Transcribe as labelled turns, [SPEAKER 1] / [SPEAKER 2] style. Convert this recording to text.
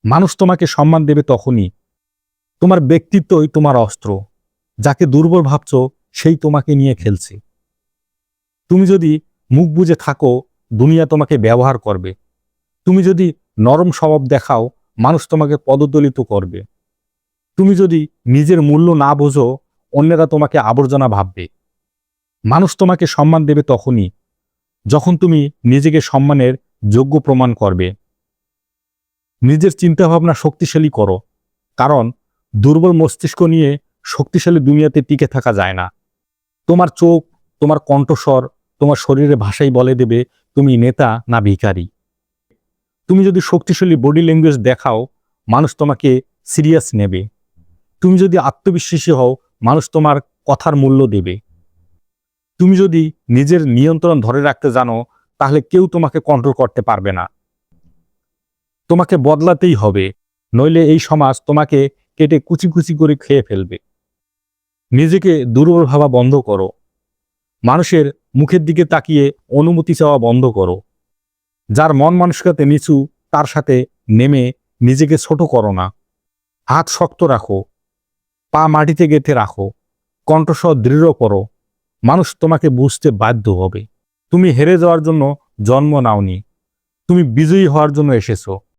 [SPEAKER 1] মানুষ তোমাকে সম্মান দেবে তখনই। তোমার ব্যক্তিত্বই তোমার অস্ত্র। যাকে দুর্বল ভাবছো সেই তোমাকে নিয়ে খেলছে। তুমি যদি মুখ বুজে থাকো, দুনিয়া তোমাকে ব্যবহার করবে। তুমি যদি নরম স্বভাব দেখাও, মানুষ তোমাকে পদদলিত করবে। তুমি যদি নিজের মূল্য না বোঝো, অন্যেরা তোমাকে আবর্জনা ভাববে। মানুষ তোমাকে সম্মান দেবে তখনই যখন তুমি নিজেকে সম্মানের যোগ্য প্রমাণ করবে। নিজের চিন্তাভাবনা শক্তিশালী করো, কারণ দুর্বল মস্তিষ্ক নিয়ে শক্তিশালী দুনিয়াতে টিকে থাকা যায় না। তোমার চোখ, তোমার কণ্ঠস্বর, তোমার শরীরের ভাষাই বলে দেবে তুমি নেতা না ভিখারি। তুমি যদি শক্তিশালী বডি ল্যাঙ্গুয়েজ দেখাও, মানুষ তোমাকে সিরিয়াস নেবে। তুমি যদি আত্মবিশ্বাসী হও, মানুষ তোমার কথার মূল্য দেবে। তুমি যদি নিজের নিয়ন্ত্রণ ধরে রাখতে জানো, তাহলে কেউ তোমাকে কন্ট্রোল করতে পারবে না। তোমাকে বদলাতেই হবে, নইলে এই সমাজ তোমাকে কেটে কুচি কুচি করে খেয়ে ফেলবে। নিজেকে দুর্বল ভাবা বন্ধ করো। মানুষের মুখের দিকে তাকিয়ে অনুমতি চাওয়া বন্ধ করো। যার মন মানসিকতা নিচু, তার সাথে নেমে নিজেকে ছোট করো না। হাত শক্ত রাখো, পা মাটিতে গেঁথে রাখো, কণ্ঠস্বর দৃঢ় করো। মানুষ তোমাকে বুঝতে বাধ্য হবে। তুমি হেরে যাওয়ার জন্য জন্ম নাওনি, তুমি বিজয়ী হওয়ার জন্য এসেছো।